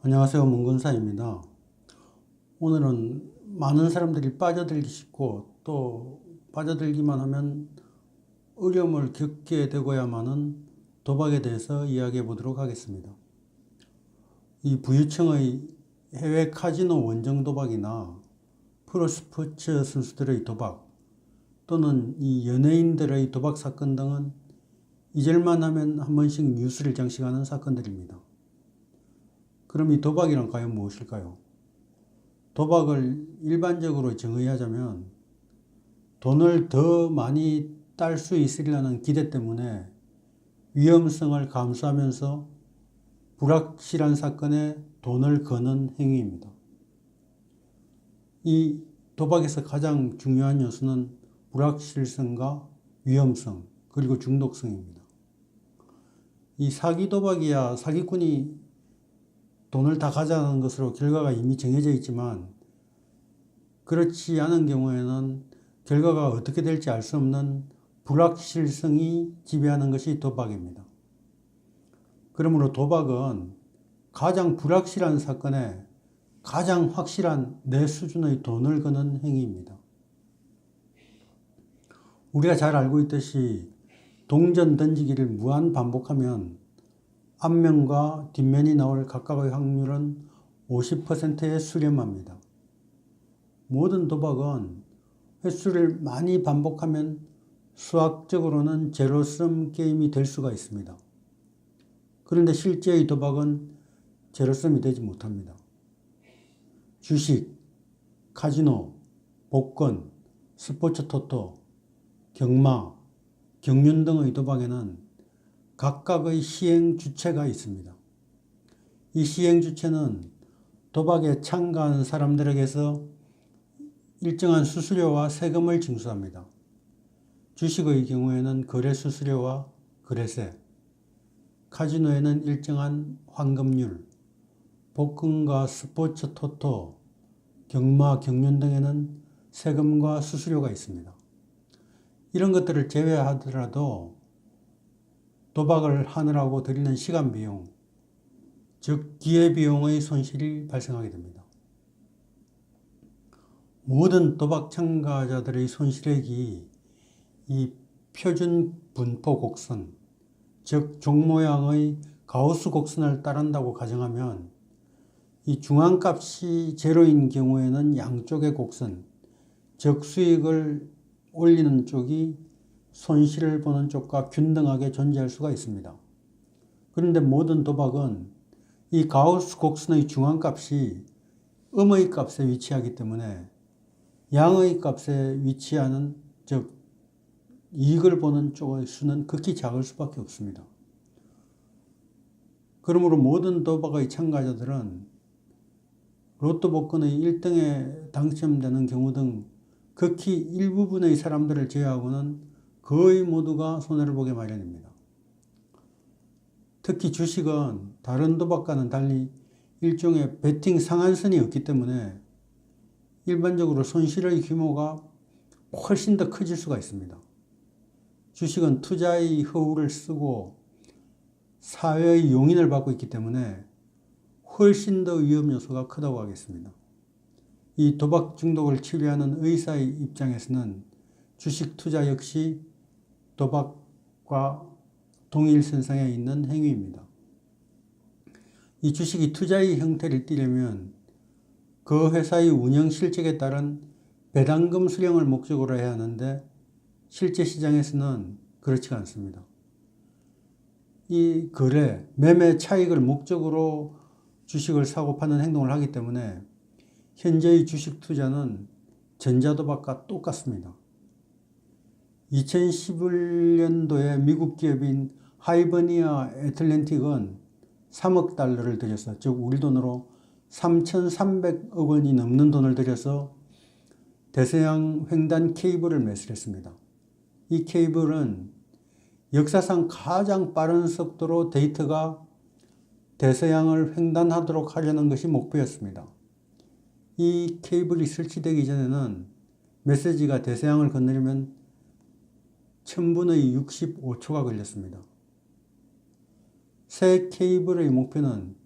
안녕하세요. 문근사입니다. 오늘은 많은 사람들이 빠져들기 쉽고 또 빠져들기만 하면 어려움을 겪게 되고야만은 도박에 대해서 이야기해 보도록 하겠습니다. 이 부유층의 해외 카지노 원정 도박이나 프로스포츠 선수들의 도박 또는 이 연예인들의 도박 사건 등은 잊을만 하면 한 번씩 뉴스를 장식하는 사건들입니다. 그럼 이 도박이란 과연 무엇일까요? 도박을 일반적으로 정의하자면 돈을 더 많이 딸 수 있으리라는 기대 때문에 위험성을 감수하면서 불확실한 사건에 돈을 거는 행위입니다. 이 도박에서 가장 중요한 요소는 불확실성과 위험성 그리고 중독성입니다. 이 사기 도박이야 사기꾼이 돈을 다 가져가는 것으로 결과가 이미 정해져 있지만 그렇지 않은 경우에는 결과가 어떻게 될지 알 수 없는 불확실성이 지배하는 것이 도박입니다. 그러므로 도박은 가장 불확실한 사건에 가장 확실한 내 수준의 돈을 거는 행위입니다. 우리가 잘 알고 있듯이 동전 던지기를 무한 반복하면 앞면과 뒷면이 나올 각각의 확률은 50%에 수렴합니다. 모든 도박은 횟수를 많이 반복하면 수학적으로는 제로섬 게임이 될 수가 있습니다. 그런데 실제의 도박은 제로섬이 되지 못합니다. 주식, 카지노, 복권, 스포츠 토토, 경마, 경륜 등의 도박에는 각각의 시행 주체가 있습니다. 이 시행 주체는 도박에 참가한 사람들에게서 일정한 수수료와 세금을 징수합니다. 주식의 경우에는 거래 수수료와 거래세, 카지노에는 일정한 환급률, 복권과 스포츠 토토, 경마, 경륜 등에는 세금과 수수료가 있습니다. 이런 것들을 제외하더라도 도박을 하느라고 들이는 시간 비용, 즉 기회비용의 손실이 발생하게 됩니다. 모든 도박 참가자들의 손실액이 이 표준 분포 곡선, 즉 종 모양의 가우스 곡선을 따른다고 가정하면 이 중앙값이 제로인 경우에는 양쪽의 곡선, 즉 수익을 올리는 쪽이 손실을 보는 쪽과 균등하게 존재할 수가 있습니다. 그런데 모든 도박은 이 가우스 곡선의 중앙값이 음의 값에 위치하기 때문에 양의 값에 위치하는 즉 이익을 보는 쪽의 수는 극히 작을 수밖에 없습니다. 그러므로 모든 도박의 참가자들은 로또 복권의 1등에 당첨되는 경우 등 극히 일부분의 사람들을 제외하고는 거의 모두가 손해를 보게 마련입니다. 특히 주식은 다른 도박과는 달리 일종의 베팅 상한선이 없기 때문에 일반적으로 손실의 규모가 훨씬 더 커질 수가 있습니다. 주식은 투자의 허울을 쓰고 사회의 용인을 받고 있기 때문에 훨씬 더 위험 요소가 크다고 하겠습니다. 이 도박 중독을 치료하는 의사의 입장에서는 주식 투자 역시 도박과 동일선상에 있는 행위입니다. 이 주식이 투자의 형태를 띠려면 그 회사의 운영 실적에 따른 배당금 수령을 목적으로 해야 하는데 실제 시장에서는 그렇지가 않습니다. 이 거래, 매매 차익을 목적으로 주식을 사고 파는 행동을 하기 때문에 현재의 주식 투자는 전자도박과 똑같습니다. 2011년도에 미국 기업인 하이버니아 애틀랜틱은 3억 달러를 들여서, 즉 우리 돈으로 3,300억 원이 넘는 돈을 들여서 대서양 횡단 케이블을 매수했습니다. 이 케이블은 역사상 가장 빠른 속도로 데이터가 대서양을 횡단하도록 하려는 것이 목표였습니다. 이 케이블이 설치되기 전에는 메시지가 대서양을 건너려면 1000분의 65초가 걸렸습니다. 새 케이블의 목표는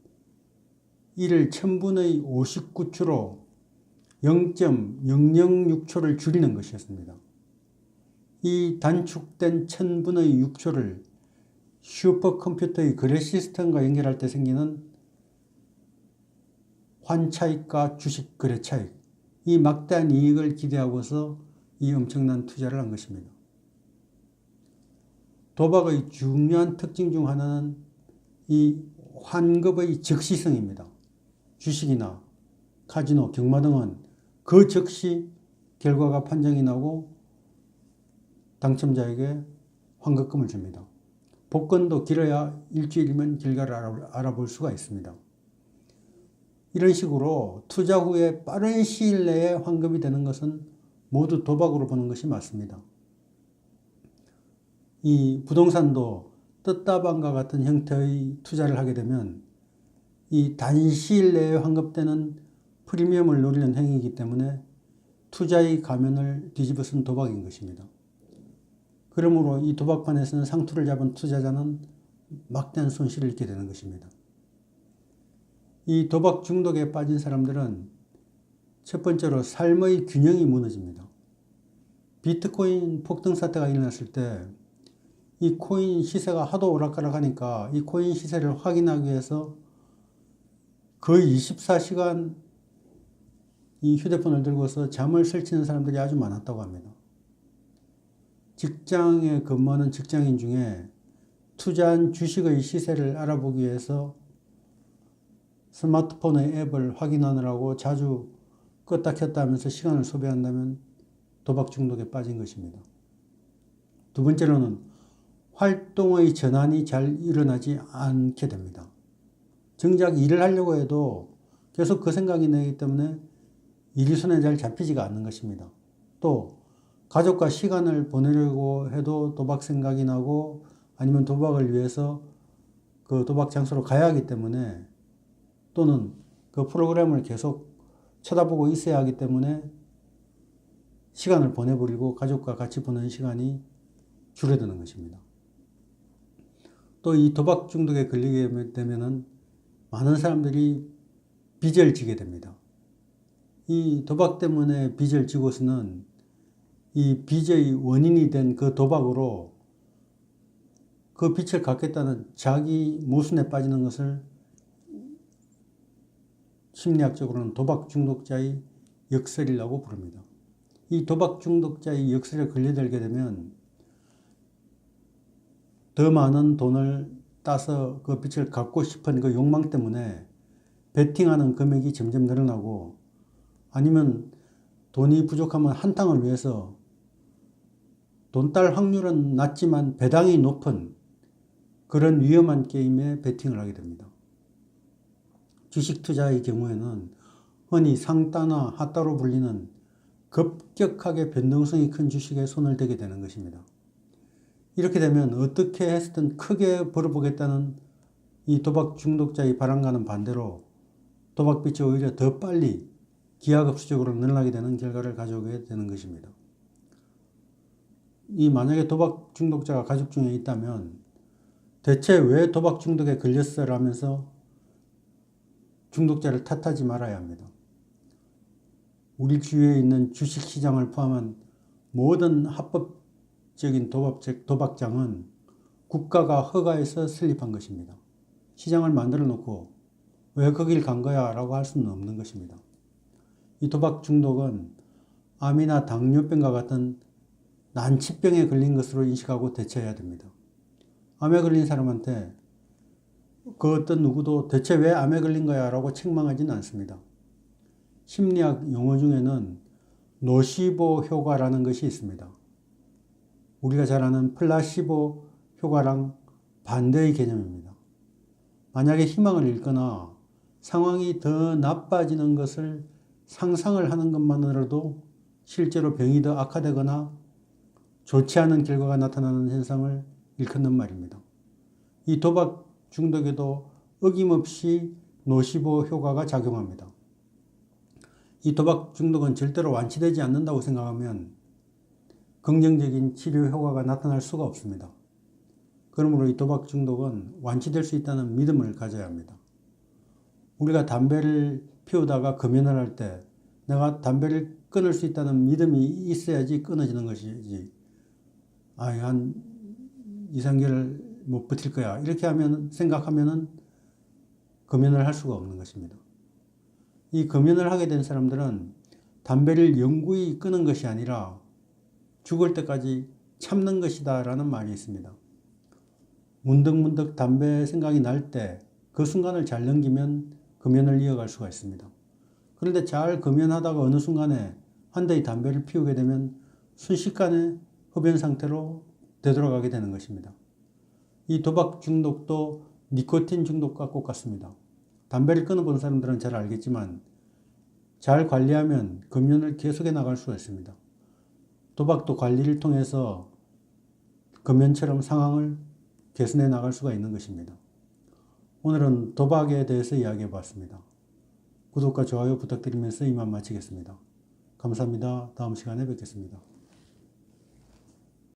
이를 1000분의 59초로 0.006초를 줄이는 것이었습니다. 이 단축된 1000분의 6초를 슈퍼컴퓨터의 거래 시스템과 연결할 때 생기는 환차익과 주식 거래 차익, 이 막대한 이익을 기대하고서 이 엄청난 투자를 한 것입니다. 도박의 중요한 특징 중 하나는 이 환급의 즉시성입니다. 주식이나 카지노, 경마 등은 그 즉시 결과가 판정이 나고 당첨자에게 환급금을 줍니다. 복권도 길어야 일주일이면 결과를 알아볼 수가 있습니다. 이런 식으로 투자 후에 빠른 시일 내에 환급이 되는 것은 모두 도박으로 보는 것이 맞습니다. 이 부동산도 뜯다방과 같은 형태의 투자를 하게 되면 이 단시일 내에 환급되는 프리미엄을 노리는 행위이기 때문에 투자의 가면을 뒤집어 쓴 도박인 것입니다. 그러므로 이 도박판에서는 상투를 잡은 투자자는 막대한 손실을 입게 되는 것입니다. 이 도박 중독에 빠진 사람들은 첫 번째로 삶의 균형이 무너집니다. 비트코인 폭등 사태가 일어났을 때 이 코인 시세가 하도 오락가락하니까 이 코인 시세를 확인하기 위해서 거의 24시간 이 휴대폰을 들고서 잠을 설치는 사람들이 아주 많았다고 합니다. 직장에 근무하는 직장인 중에 투자한 주식의 시세를 알아보기 위해서 스마트폰의 앱을 확인하느라고 자주 껐다 켰다 하면서 시간을 소비한다면 도박 중독에 빠진 것입니다. 두 번째로는 활동의 전환이 잘 일어나지 않게 됩니다. 정작 일을 하려고 해도 계속 그 생각이 나기 때문에 일이 손에 잘 잡히지가 않는 것입니다. 또 가족과 시간을 보내려고 해도 도박 생각이 나고 아니면 도박을 위해서 그 도박 장소로 가야 하기 때문에 또는 그 프로그램을 계속 쳐다보고 있어야 하기 때문에 시간을 보내버리고 가족과 같이 보내는 시간이 줄어드는 것입니다. 또 이 도박 중독에 걸리게 되면은 많은 사람들이 빚을 지게 됩니다. 이 도박 때문에 빚을 지고서는 이 빚의 원인이 된 그 도박으로 그 빚을 갚겠다는 자기 모순에 빠지는 것을 심리학적으로는 도박 중독자의 역설이라고 부릅니다. 이 도박 중독자의 역설에 걸려들게 되면 더 많은 돈을 따서 그 빚을 갚고 싶은 그 욕망 때문에 베팅하는 금액이 점점 늘어나고 아니면 돈이 부족하면 한탕을 위해서 돈 딸 확률은 낮지만 배당이 높은 그런 위험한 게임에 베팅을 하게 됩니다. 주식 투자의 경우에는 흔히 상따나 하따로 불리는 급격하게 변동성이 큰 주식에 손을 대게 되는 것입니다. 이렇게 되면 어떻게 해서든 크게 벌어보겠다는 이 도박 중독자의 바람과는 반대로 도박빚이 오히려 더 빨리 기하급수적으로 늘어나게 되는 결과를 가져오게 되는 것입니다. 이 만약에 도박 중독자가 가족 중에 있다면 대체 왜 도박 중독에 걸렸어라면서 중독자를 탓하지 말아야 합니다. 우리 주위에 있는 주식시장을 포함한 모든 합법적인 도박장은 국가가 허가해서 설립한 것입니다. 시장을 만들어 놓고 왜 거길 간 거야 라고 할 수는 없는 것입니다. 이 도박 중독은 암이나 당뇨병과 같은 난치병에 걸린 것으로 인식하고 대처해야 됩니다. 암에 걸린 사람한테 그 어떤 누구도 대체 왜 암에 걸린 거야 라고 책망하지는 않습니다. 심리학 용어 중에는 노시보 효과라는 것이 있습니다. 우리가 잘 아는 플라시보 효과랑 반대의 개념입니다. 만약에 희망을 잃거나 상황이 더 나빠지는 것을 상상을 하는 것만으로도 실제로 병이 더 악화되거나 좋지 않은 결과가 나타나는 현상을 일컫는 말입니다. 이 도박 중독에도 어김없이 노시보 효과가 작용합니다. 이 도박 중독은 절대로 완치되지 않는다고 생각하면 긍정적인 치료 효과가 나타날 수가 없습니다. 그러므로 이 도박 중독은 완치될 수 있다는 믿음을 가져야 합니다. 우리가 담배를 피우다가 금연을 할 때 내가 담배를 끊을 수 있다는 믿음이 있어야지 끊어지는 것이지. 한 2, 3개월 못 버틸 거야. 이렇게 생각하면은 금연을 할 수가 없는 것입니다. 이 금연을 하게 된 사람들은 담배를 영구히 끊은 것이 아니라 죽을 때까지 참는 것이다 라는 말이 있습니다. 문득문득 담배 생각이 날 때 그 순간을 잘 넘기면 금연을 이어갈 수가 있습니다. 그런데 잘 금연하다가 어느 순간에 한 대의 담배를 피우게 되면 순식간에 흡연 상태로 되돌아가게 되는 것입니다. 이 도박 중독도 니코틴 중독과 똑같습니다. 담배를 끊어본 사람들은 잘 알겠지만 잘 관리하면 금연을 계속해 나갈 수가 있습니다. 도박도 관리를 통해서 금연처럼 상황을 개선해 나갈 수가 있는 것입니다. 오늘은 도박에 대해서 이야기해 봤습니다. 구독과 좋아요 부탁드리면서 이만 마치겠습니다. 감사합니다. 다음 시간에 뵙겠습니다.